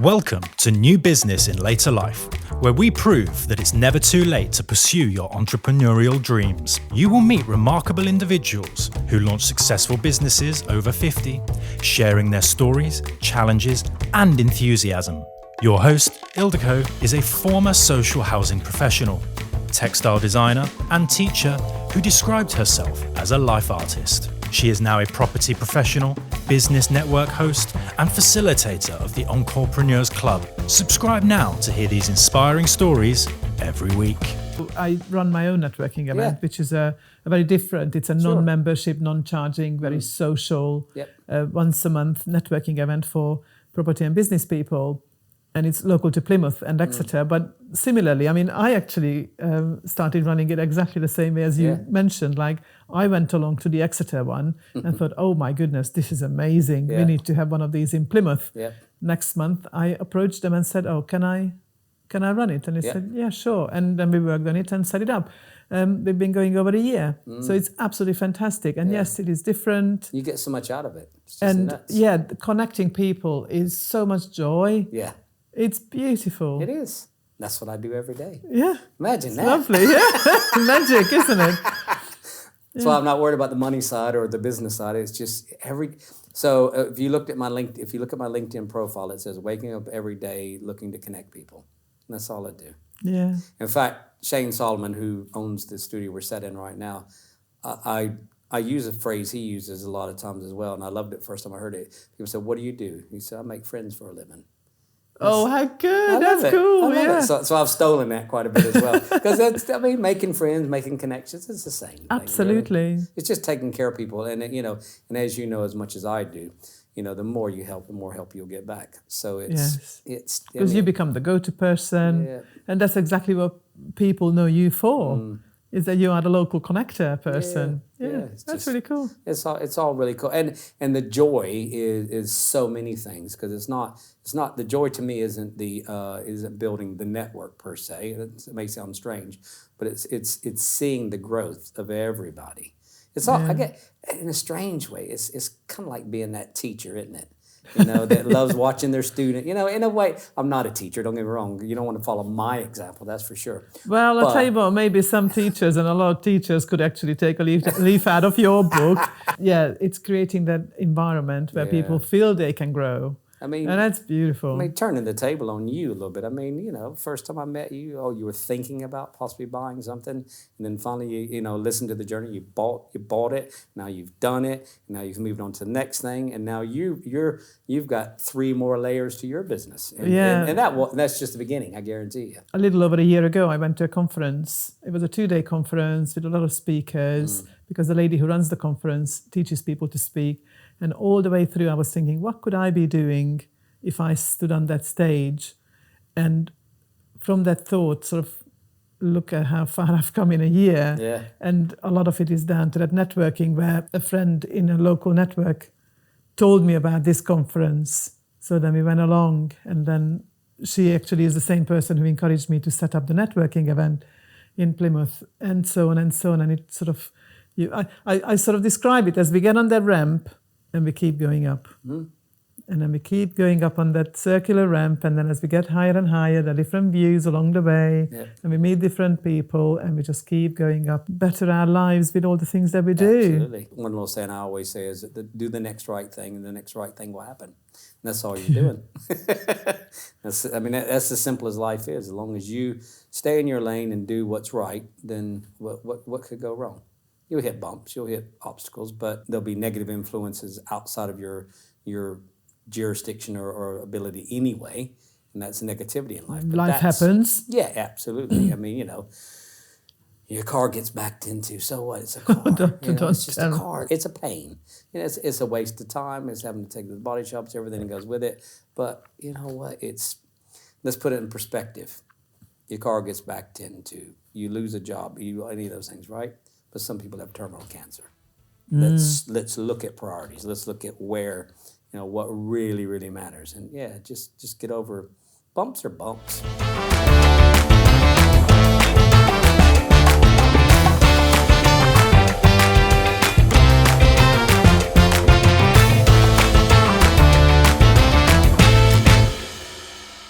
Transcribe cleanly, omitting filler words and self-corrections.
Welcome to New Business in Later Life, where we prove that it's never too late to pursue your entrepreneurial dreams. You will meet remarkable individuals who launch successful businesses over 50, sharing their stories, challenges, and enthusiasm. Your host, Ildikó, is a former social housing professional, textile designer, and teacher who described herself as a life artist. She is now a property professional, business network host, and facilitator of the Encorepreneurs Club. Subscribe now to hear these inspiring stories every week. I run my own networking event, which is a very different. It's a non-membership, non-charging, very social, once a month networking event for property and business people. And it's local to Plymouth and Exeter. But similarly, I mean, I actually started running it exactly the same way as you mentioned. Like, I went along to the Exeter one and thought, oh my goodness, this is amazing. We need to have one of these in Plymouth. Next month, I approached them and said, oh, can I run it? And they said, yeah, sure. And then we worked on it and set it up. They've been going over a year. So it's absolutely fantastic. And yes, it is different. You get so much out of it. It's just and nuts. Connecting people is so much joy. Yeah. It's beautiful. It is. That's what I do every day. Yeah. Imagine that. Lovely, yeah. Magic, isn't it? That's why I'm not worried about the money side or the business side. It's just So if you look at my LinkedIn profile, it says waking up every day looking to connect people. And that's all I do. Yeah. In fact, Shane Solomon, who owns the studio we're set in right now, I use a phrase he uses a lot of times as well, and I loved it first time I heard it. People said, "What do you do?" He said, "I make friends for a living." Oh, how good. That's cool. Yeah. So I've stolen that quite a bit as well. Because making friends, making connections, it's the same. Absolutely. Really. It's just taking care of people. And, and as you know as much as I do, the more you help, the more help you'll get back. So it's... Because you become the go-to person. Yeah. And that's exactly what people know you for. Is that you are the local connector person. Yeah, that's really cool. It's all really cool, and the joy is so many things, because it's not the joy to me isn't building the network per se. It may sound strange, but it's seeing the growth of everybody. It's all I get in a strange way. It's kind of like being that teacher, isn't it? That loves watching their student. In a way, I'm not a teacher, don't get me wrong. You don't want to follow my example, that's for sure. Well, I'll tell you what, maybe some teachers and a lot of teachers could actually take a leaf out of your book. Yeah, it's creating that environment where people feel they can grow. And that's beautiful. Turning the table on you a little bit. First time I met you, you were thinking about possibly buying something, and then finally, you listened to the journey. You bought it. Now you've done it. Now you've moved on to the next thing, and now you've got 3 more layers to your business. And that's just the beginning. I guarantee you. A little over a year ago, I went to a conference. It was a 2-day conference with a lot of speakers, because the lady who runs the conference teaches people to speak. And all the way through, I was thinking, what could I be doing if I stood on that stage? And from that thought, sort of look at how far I've come in a year. Yeah. And a lot of it is down to that networking, where a friend in a local network told me about this conference. So then we went along, and then she actually is the same person who encouraged me to set up the networking event in Plymouth, and so on and so on. And it sort of, I sort of describe it as we get on that ramp, and we keep going up. And then we keep going up on that circular ramp. And then as we get higher and higher, there are different views along the way. Yeah. And we meet different people, and we just keep going up, better our lives with all the things that we do. Absolutely. One little saying I always say is, do the next right thing, and the next right thing will happen. And that's all you're doing. That's as simple as life is. As long as you stay in your lane and do what's right, then what could go wrong? You'll hit bumps, you'll hit obstacles, but there'll be negative influences outside of your jurisdiction or ability anyway, and that's negativity in life. But life happens. Yeah, absolutely. Your car gets backed into, so what? It's a car. It's just a car. It's a pain. It's a waste of time. It's having to take it to the body shops, everything that goes with it. But you know what? Let's put it in perspective. Your car gets backed into, you lose a job, any of those things, right? But some people have terminal cancer. Let's look at priorities. Let's look at where, what really, really matters. And just get over bumps are bumps.